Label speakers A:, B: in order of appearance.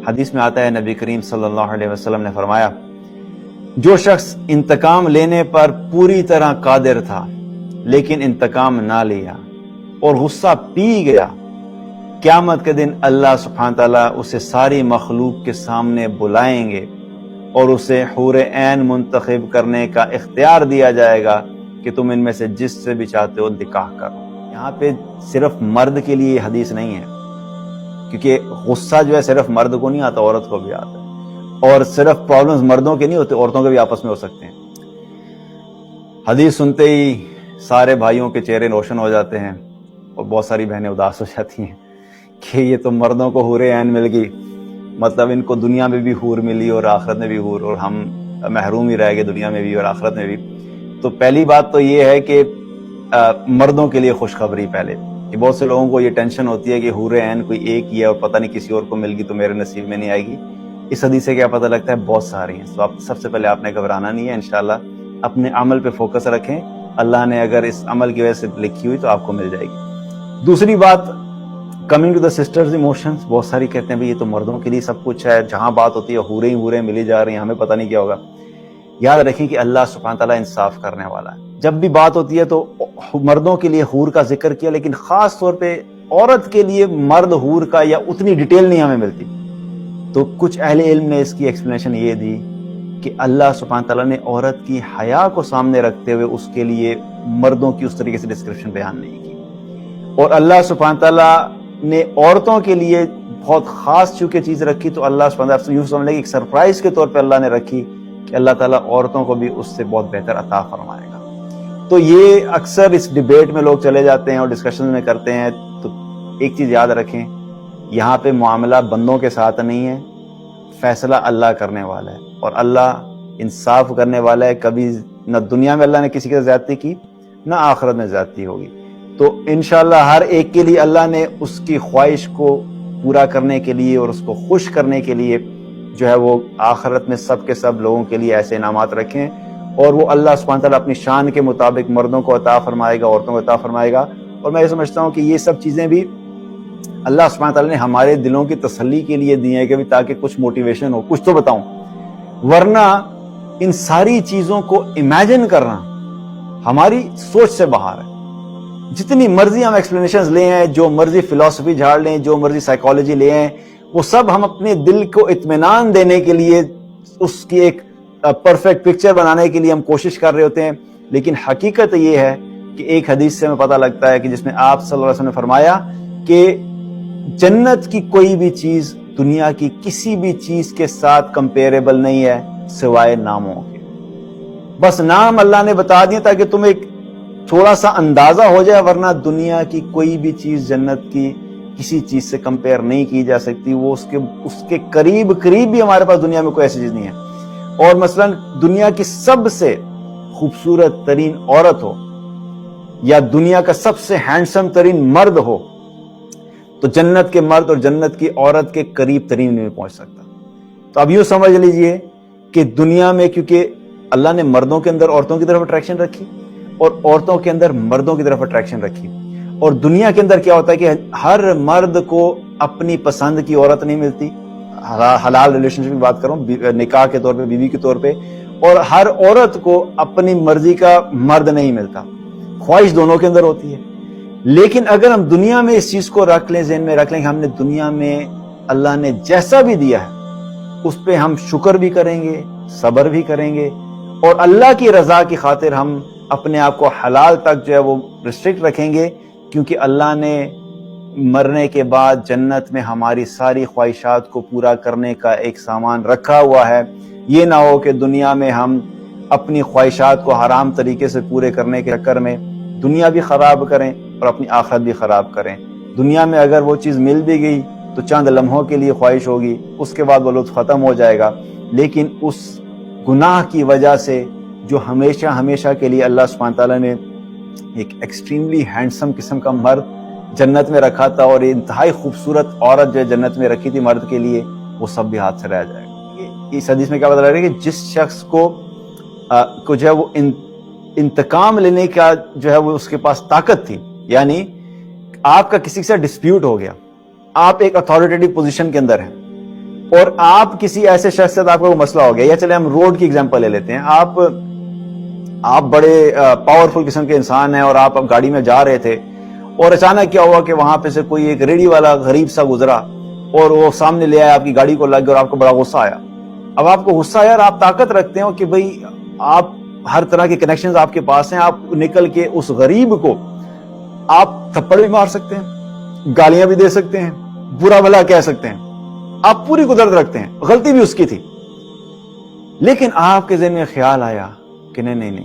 A: حدیث میں آتا ہے نبی کریم صلی اللہ علیہ وسلم نے فرمایا جو شخص انتقام لینے پر پوری طرح قادر تھا لیکن انتقام نہ لیا اور غصہ پی گیا، قیامت کے دن اللہ سبحانہ تعالیٰ اسے ساری مخلوق کے سامنے بلائیں گے اور اسے حور عین منتخب کرنے کا اختیار دیا جائے گا کہ تم ان میں سے جس سے بھی چاہتے ہو نکاح کرو۔ یہاں پہ صرف مرد کے لیے یہ حدیث نہیں ہے، کیونکہ غصہ جو ہے صرف مرد کو نہیں آتا، عورت کو بھی آتا ہے، اور صرف پرابلمز مردوں کے نہیں ہوتے، عورتوں کے بھی آپس میں ہو سکتے ہیں۔ حدیث سنتے ہی سارے بھائیوں کے چہرے روشن ہو جاتے ہیں اور بہت ساری بہنیں اداس ہو جاتی ہیں کہ یہ تو مردوں کو حور عین مل گئی، مطلب ان کو دنیا میں بھی حور ملی اور آخرت میں بھی حور، اور ہم محروم ہی رہ گئے دنیا میں بھی اور آخرت میں بھی۔ تو پہلی بات تو یہ ہے کہ مردوں کے لیے خوشخبری پہلے، کہ بہت سے لوگوں کو یہ ٹینشن ہوتی ہے کہ حور عین کوئی ایک ہی ہے اور پتہ نہیں کسی اور کو مل گئی تو میرے نصیب میں نہیں آئے گی۔ اس حدیث سے کیا پتہ لگتا ہے؟ بہت ساری ہیں۔ تو سب سے پہلے آپ نے گھبرانا نہیں ہے، انشاءاللہ اپنے عمل پہ فوکس رکھیں، اللہ نے اگر اس عمل کی وجہ سے لکھی ہوئی تو آپ کو مل جائے گی۔ دوسری بات، coming to the sisters emotions, بہت ساری کہتے ہیں بھئی یہ تو مردوں کے لیے سب کچھ ہے، جہاں بات ہوتی ہے حوریں ہی حوریں ملی جا رہی ہیں، ہمیں پتہ نہیں کیا ہوگا۔ یاد رکھیں کہ اللہ سبحانہ تعالیٰ انصاف کرنے والا ہے۔ جب بھی بات ہوتی ہے تو مردوں کے لیے حور کا ذکر کیا، لیکن خاص طور پہ عورت کے لیے مرد حور کا یا اتنی ڈیٹیل نہیں ہمیں ملتی۔ تو کچھ اہل علم نے اس کی ایکسپلینیشن یہ دی کہ اللہ سبحانہ تعالیٰ نے عورت کی حیا کو سامنے رکھتے ہوئے اس کے لیے مردوں کی اس طریقے سے ڈسکرپشن بیان نہیں کی، اور اللہ سبحانہ تعالیٰ نے عورتوں کے لیے بہت خاص چونکہ چیز رکھی، تو اللہ سبحانہ تعالیٰ یوں سمجھ لیں کہ ایک سرپرائز کے طور پہ اللہ نے رکھی کہ اللہ تعالیٰ عورتوں کو بھی اس سے بہت بہتر عطا فرمائے گا۔ تو یہ اکثر اس ڈیبیٹ میں لوگ چلے جاتے ہیں اور ڈسکشن میں کرتے ہیں، تو ایک چیز یاد رکھیں، یہاں پہ معاملہ بندوں کے ساتھ نہیں ہے، فیصلہ اللہ کرنے والا ہے، اور اللہ انصاف کرنے والا ہے۔ کبھی نہ دنیا میں اللہ نے کسی کے زیادتی کی، نہ آخرت میں زیادتی ہوگی۔ تو انشاءاللہ ہر ایک کے لیے اللہ نے اس کی خواہش کو پورا کرنے کے لیے اور اس کو خوش کرنے کے لیے جو ہے وہ آخرت میں سب کے سب لوگوں کے لیے ایسے انعامات رکھیں، اور وہ اللہ سبحانہ تعالیٰ اپنی شان کے مطابق مردوں کو عطا فرمائے گا، عورتوں کو عطا فرمائے گا۔ اور میں یہ سمجھتا ہوں کہ یہ سب چیزیں بھی اللہ سبحانہ تعالیٰ نے ہمارے دلوں کی تسلی کے لیے دی ہیں، کہ تاکہ کچھ موٹیویشن ہو، کچھ تو بتاؤں، ورنہ ان ساری چیزوں کو امیجن کرنا ہماری سوچ سے باہر ہے۔ جتنی مرضی ہم ایکسپلینیشنز لے ہیں، جو مرضی فلسفی جھاڑ لیں، جو مرضی سائیکالوجی لے ہیں، وہ سب ہم اپنے دل کو اطمینان دینے کے لیے، اس کی ایک پرفیکٹ پکچر بنانے کے لیے ہم کوشش کر رہے ہوتے ہیں۔ لیکن حقیقت یہ ہے کہ ایک حدیث سے ہمیں پتہ لگتا ہے کہ جس میں آپ صلی اللہ علیہ وسلم نے فرمایا کہ جنت کی کوئی بھی چیز دنیا کی کسی بھی چیز کے ساتھ کمپیریبل نہیں ہے سوائے ناموں کے۔ بس نام اللہ نے بتا دیے تاکہ تم ایک تھوڑا سا اندازہ ہو جائے، ورنہ دنیا کی کوئی بھی چیز جنت کی کسی چیز سے کمپیئر نہیں کی جا سکتی۔ وہ اس کے قریب بھی ہمارے پاس دنیا میں کوئی ایسی چیز نہیں ہے۔ اور مثلا دنیا کی سب سے خوبصورت ترین عورت ہو یا دنیا کا سب سے ہینڈسم ترین مرد ہو، تو جنت کے مرد اور جنت کی عورت کے قریب ترین نہیں پہنچ سکتا۔ تو اب یوں سمجھ لیجئے کہ دنیا میں کیونکہ اللہ نے مردوں کے اندر عورتوں کی طرف اٹریکشن رکھی اور عورتوں کے اندر مردوں کی طرف اٹریکشن رکھی، اور دنیا کے اندر کیا ہوتا ہے کہ ہر مرد کو اپنی پسند کی عورت نہیں ملتی، حلال ریلیشن شپ کی بات کروں، نکاح کے طور پہ، بیوی کے طور پہ، اور ہر عورت کو اپنی مرضی کا مرد نہیں ملتا، خواہش دونوں کے اندر ہوتی ہے۔ لیکن اگر ہم دنیا میں اس چیز کو رکھ لیں، ذہن میں رکھ لیں کہ ہم نے دنیا میں اللہ نے جیسا بھی دیا ہے اس پہ ہم شکر بھی کریں گے، صبر بھی کریں گے، اور اللہ کی رضا کی خاطر ہم اپنے آپ کو حلال تک جو ہے وہ ریسٹرکٹ رکھیں گے، کیونکہ اللہ نے مرنے کے بعد جنت میں ہماری ساری خواہشات کو پورا کرنے کا ایک سامان رکھا ہوا ہے۔ یہ نہ ہو کہ دنیا میں ہم اپنی خواہشات کو حرام طریقے سے پورے کرنے کے چکر میں دنیا بھی خراب کریں اور اپنی آخرت بھی خراب کریں۔ دنیا میں اگر وہ چیز مل بھی گئی تو چند لمحوں کے لیے خواہش ہوگی، اس کے بعد وہ لطف ختم ہو جائے گا، لیکن اس گناہ کی وجہ سے جو ہمیشہ کے لیے اللہ سبحانہ تعالیٰ نے ایک ایکسٹریملی ہینڈسم قسم کا مرد جنت میں رکھا تھا، اور انتہائی خوبصورت عورت جو جنت میں رکھی تھی مرد کے لیے، وہ سب بھی ہاتھ سے رہ جائے گا۔ اس حدیث میں کیا بتا رہا ہے کہ جس شخص کو جو ہے وہ انتقام لینے کا جو ہے وہ اس کے پاس طاقت تھی، یعنی آپ کا کسی سے ڈسپیوٹ ہو گیا، آپ ایک اتھارٹیٹیو پوزیشن کے اندر ہیں، اور آپ کسی ایسے شخص سے آپ کا کوئی مسئلہ ہو گیا، یا چلے ہم روڈ کی ایگزامپل لے لیتے ہیں، آپ بڑے پاورفل قسم کے انسان ہیں اور آپ گاڑی میں جا رہے تھے اور اچانک کیا ہوا کہ وہاں پہ سے کوئی ایک ریڑھی والا غریب سا گزرا اور وہ سامنے لے آیا، آپ کی گاڑی کو لگ گیا اور آپ کو بڑا غصہ آیا۔ اب آپ کو غصہ آیا اور آپ طاقت رکھتے ہو کہ بھئی آپ ہر طرح کے کنیکشنز آپ کے پاس ہیں، آپ نکل کے اس غریب کو آپ تھپڑ بھی مار سکتے ہیں، گالیاں بھی دے سکتے ہیں، برا بھلا کہہ سکتے ہیں، آپ پوری قدرت رکھتے ہیں، غلطی بھی اس کی تھی، لیکن آپ کے ذہن میں خیال آیا کہ نہیں